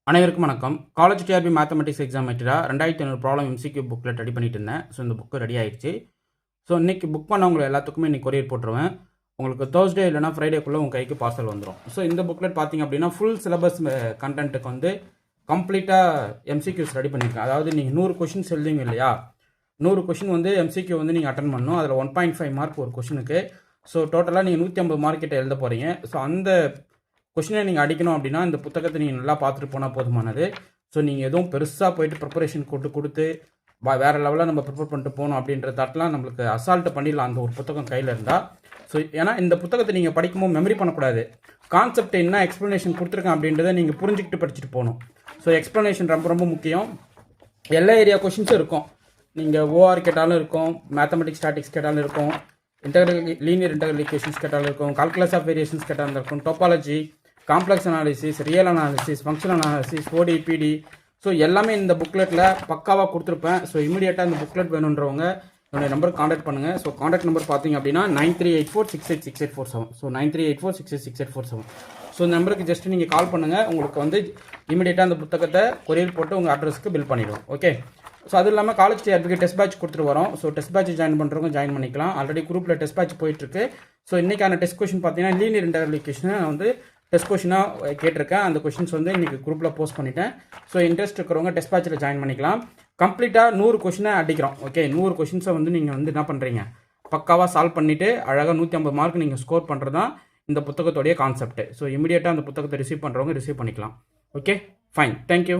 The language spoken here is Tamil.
அனைவருக்கும் வணக்கம். College TRP mathematics exam material 2500 problem MCQ புக்கில் ரெடி பண்ணிட்டு இருந்தேன். ஸோ இந்த புக்கு ரெடி ஆயிடுச்சு. ஸோ இன்றைக்கி புக் பண்ணவங்க எல்லாத்துக்குமே இன்றைக்கி கொரியர் போட்டுருவேன். உங்களுக்கு தேர்ஸ்டே இல்லைனா ஃப்ரைடேக்குள்ளே உங்கள் கைக்கு பார்சல் வந்துடும். ஸோ இந்த புக்லெட் பார்த்திங்க அப்படின்னா ஃபுல் சிலபஸ் கண்டென்ட்டுக்கு வந்து கம்ப்ளீட்டாக எம்சிக்யூஸ் ரெடி பண்ணியிருக்கேன். அதாவது நீங்கள் 100 கொஷின்ஸ் எழுதிங்க இல்லையா, 100 கொஷின் வந்து எம்சிக்யூ வந்து நீங்கள் அட்டன் பண்ணணும். அதில் 1.5 மார்க் ஒரு கொஷினுக்கு. ஸோ டோட்டலாக நீங்கள் 150 மார்க் கிட்ட எழுத போகிறீங்க. ஸோ அந்த கொஷினை நீங்கள் அடிக்கணும் அப்படின்னா இந்த புத்தகத்தை நீங்கள் நல்லா பார்த்துட்டு போனால் போதுமானது. ஸோ நீங்கள் எதுவும் பெருசாக போயிட்டு ப்ரிப்பரேஷன் கொடுத்து வேறு லெவலில் நம்ம ப்ரிப்பேர் பண்ணிட்டு போகணும் அப்படின்ற தாட்லாம் நம்மளுக்கு அசால்ட்டு பண்ணிடலாம் அந்த ஒரு புத்தகம் கையில் இருந்தால். ஸோ ஏன்னா இந்த புத்தகத்தை நீங்கள் படிக்கும்போது மெமரி பண்ணக்கூடாது. கான்செப்ட் என்ன எக்ஸ்ப்ளனேஷன் கொடுத்துருக்கேன் அப்படின்றத நீங்கள் புரிஞ்சுக்கிட்டு படிச்சுட்டு போகணும். ஸோ எக்ஸ்ப்ளனேஷன் ரொம்ப ரொம்ப முக்கியம். எல்லா ஏரியா கொஷின்ஸும் இருக்கும். நீங்கள் ஓஆர் கேட்டாலும் இருக்கும், மேத்தமெட்டிக்ஸ் ஸ்டாட்டிக்ஸ் கேட்டாலும் இருக்கும், லீனியர் இன்டெக்ரல் ஈக்குவேஷன்ஸ் கேட்டாலும் இருக்கும், கால்குலஸ் ஆஃப் வேரியேஷன்ஸ் கேட்டாலும் இருக்கும், topology, complex analysis, real analysis, functional analysis, ஓடி, பிடி. ஸோ எல்லாமே இந்த புக்லெட்டில் பக்காவாக கொடுத்துருப்பேன். ஸோ இமீடியட்டாக இந்த புக்லெட் வேணுன்றவங்க என்னுடைய நம்பர் காண்டாக்ட் பண்ணுங்கள். ஸோ காண்டாக்ட் நம்பர் பார்த்தீங்க அப்படின்னா 9384686847. ஸோ 9384686847. ஸோ இந்த நம்பருக்கு ஜஸ்ட் நீங்கள் கால் பண்ணுங்கள். உங்களுக்கு வந்து இமீடியட்டாக அந்த புத்தகத்தை கொரியர் போட்டு உங்கள் அட்ரஸ்க்கு பில் பண்ணிவிடுவோம். ஓகே. ஸோ அதுவும் இல்லாமல் காலேஜ் டிஆர்பிக்கு டெஸ்ட் பேட்ச் கொடுத்துட்டு வரோம். ஸோ டெஸ்ட் பேட்ச் ஜாயின் பண்ணுறவங்க ஜாயின் பண்ணிக்கலாம். ஆல்ரெடி குரூப்பில் டெஸ்ட் பேட்ச் போயிட்டுருக்கு. ஸோ இன்றைக்கான டெஸ்ட் கொஷின் பார்த்தீங்கன்னா லீனியர் இன்டெக்ரல் ஈக்குவேஷனை வந்து டெஸ்ட் கொஷினாக கேட்டிருக்கேன். அந்த கொஷின்ஸ் வந்து இன்றைக்கி குரூப்பில் போஸ்ட் பண்ணிட்டேன். ஸோ இன்ட்ரெஸ்ட் இருக்கிறவங்க டெஸ்ட் பேட்சில் ஜாயின் பண்ணிக்கலாம். கம்ப்ளீட்டாக 100 கொஷினை அடிக்கிறோம். ஓகே, 100 கொஷின்ஸை வந்து நீங்கள் வந்து என்ன பண்ணுறீங்க, பக்காவாக சால்வ் பண்ணிவிட்டு அழகாக 150 மார்க் நீங்கள் ஸ்கோர் பண்ணுறது தான் இந்த புத்தகத்தோடைய கான்செப்ட். ஸோ இமீடியட்டாக அந்த புத்தகத்தை ரிசீவ் பண்ணுறவங்க ரிசீவ் பண்ணிக்கலாம். Okay, fine, thank you.